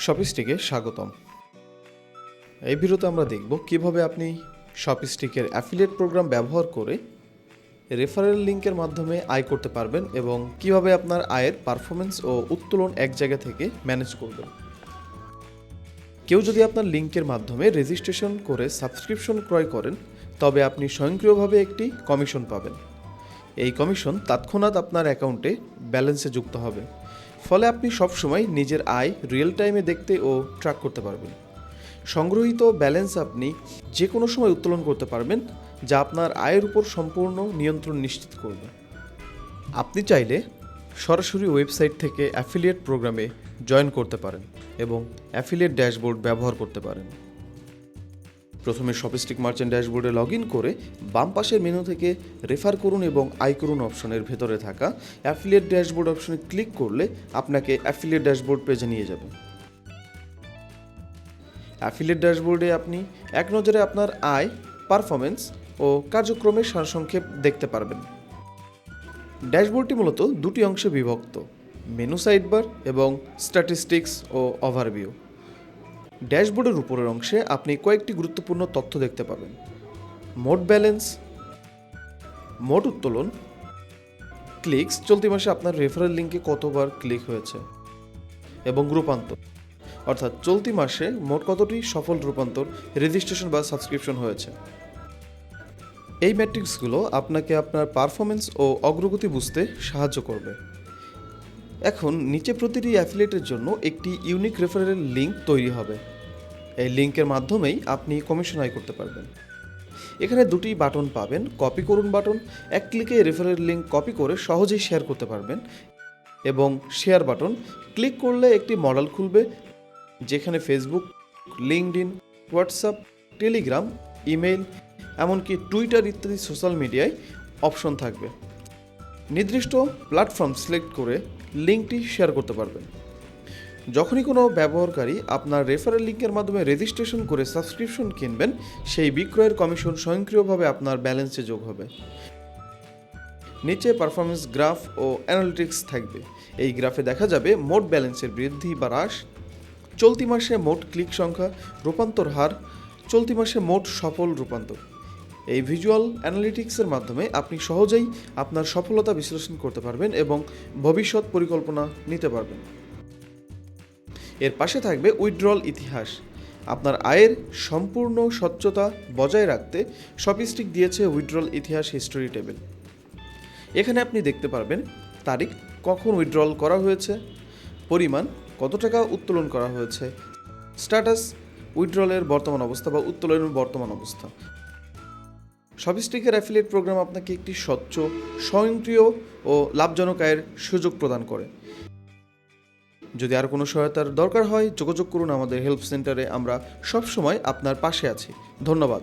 শপিস্টিকে স্বাগতম। এই ভিডিওতে আমরা দেখব কিভাবে আপনি শপিস্টিকের অ্যাফিলিয়েট প্রোগ্রাম ব্যবহার করে রেফারেল লিঙ্কের মাধ্যমে আয় করতে পারবেন এবং কিভাবে আপনার আয়ের পারফরমেন্স ও উত্তোলন এক জায়গা থেকে ম্যানেজ করবেন। কেউ যদি আপনার লিঙ্কের মাধ্যমে রেজিস্ট্রেশন করে সাবস্ক্রিপশন ক্রয় করেন তবে আপনি স্বয়ংক্রিয়ভাবে একটি কমিশন পাবেন। এই কমিশন তৎক্ষণাৎ আপনার অ্যাকাউন্টে ব্যালেন্সে যুক্ত হবে, ফলে আপনি সবসময় নিজের আয় রিয়েল টাইমে দেখতে ও ট্র্যাক করতে পারবেন। সংগ্রহীত ব্যালেন্স আপনি যে কোনো সময় উত্তোলন করতে পারবেন, যা আপনার আয়ের উপর সম্পূর্ণ নিয়ন্ত্রণ নিশ্চিত করবে। আপনি চাইলে সরাসরি ওয়েবসাইট থেকে অ্যাফিলিয়েট প্রোগ্রামে জয়েন করতে পারেন এবং অ্যাফিলিয়েট ড্যাশবোর্ড ব্যবহার করতে পারেন। প্রথমে শপিস্টিক মার্চেন্ট ড্যাশবোর্ডে লগ ইন করে বাম পাশের মেনু থেকে রেফার করুন এবং আয় করুন অপশনের ভেতরে থাকা অ্যাফিলিয়েট ড্যাশবোর্ড অপশনে ক্লিক করলে আপনাকে অ্যাফিলিয়েট ড্যাশবোর্ড পেজে নিয়ে যাবে। অ্যাফিলিয়েট ড্যাশবোর্ডে আপনি এক নজরে আপনার আয়, পারফরমেন্স ও কার্যক্রমের সারসংক্ষেপ দেখতে পারবেন। ড্যাশবোর্ডটি মূলত দুটি অংশে বিভক্ত: মেনু সাইডবার এবং স্ট্যাটিস্টিক্স ও ওভারভিউ। ড্যাশবোর্ডের উপরের অংশে আপনি কয়েকটি গুরুত্বপূর্ণ তথ্য দেখতে পাবেন: মোট ব্যালেন্স, মোট উত্তোলন, ক্লিকস, চলতি মাসে আপনার রেফারেল লিঙ্কে কতবার ক্লিক হয়েছে, এবং রূপান্তর, অর্থাৎ চলতি মাসে মোট কতটি সফল রূপান্তর, রেজিস্ট্রেশন বা সাবস্ক্রিপশন হয়েছে। এই ম্যাট্রিক্সগুলো আপনাকে আপনার পারফরমেন্স ও অগ্রগতি বুঝতে সাহায্য করবে। এখন নিচে প্রতিটি অ্যাফিলিয়েটের জন্য একটি ইউনিক রেফারেল লিঙ্ক তৈরি হবে। এই লিঙ্কের মাধ্যমেই আপনি কমিশন আয় করতে পারবেন। এখানে দুটি বাটন পাবেন: কপি করুন বাটন, এক ক্লিকে রেফারেল লিঙ্ক কপি করে সহজেই শেয়ার করতে পারবেন, এবং শেয়ার বাটন, ক্লিক করলে একটি মডেল খুলবে যেখানে Facebook, LinkedIn, WhatsApp, Telegram, email, এমনকি টুইটার ইত্যাদি সোশ্যাল মিডিয়ায় অপশন থাকবে। নির্দিষ্ট প্ল্যাটফর্ম সিলেক্ট করে লিঙ্কটি শেয়ার করতে পারবেন। যখনই কোনো ব্যবহারকারী আপনার রেফারেল লিঙ্কের মাধ্যমে রেজিস্ট্রেশন করে সাবস্ক্রিপশন কিনবেন, সেই বিক্রয়ের কমিশন স্বয়ংক্রিয়ভাবে আপনার ব্যালেন্সে যোগ হবে। নিচে পারফরমেন্স গ্রাফ ও অ্যানালিটিক্স থাকবে। এই গ্রাফে দেখা যাবে মোট ব্যালেন্সের বৃদ্ধি বা হ্রাস, চলতি মাসে মোট ক্লিক সংখ্যা, রূপান্তর হার, চলতি মাসে মোট সফল রূপান্তর। এই ভিজুয়াল অ্যানালিটিক্সের মাধ্যমে আপনি সহজেই আপনার সফলতা বিশ্লেষণ করতে পারবেন এবং ভবিষ্যৎ পরিকল্পনা নিতে পারবেন। এর পাশে থাকবে উইথড্রল ইতিহাস। আপনার আয়ের সম্পূর্ণ স্বচ্ছতা বজায় রাখতে শপিস্টিক দিয়েছে উইথড্রল ইতিহাস হিস্টোরি টেবিল। এখানে আপনি দেখতে পারবেন তারিখ, কখন উইথড্রল করা হয়েছে, পরিমাণ, কত টাকা উত্তোলন করা হয়েছে, স্ট্যাটাস, উইথড্রলের বর্তমান অবস্থা বা উত্তোলনের বর্তমান অবস্থা। শপিস্টিকের অ্যাফিলিয়েট প্রোগ্রাম আপনাকে একটি স্বচ্ছ, স্বয়ংক্রিয় ও লাভজনক আয়ের সুযোগ প্রদান করে। যদি আর কোনো সহায়তার দরকার হয়, যোগাযোগ করুন আমাদের হেল্প সেন্টারে। আমরা সবসময় আপনার পাশে আছি। ধন্যবাদ।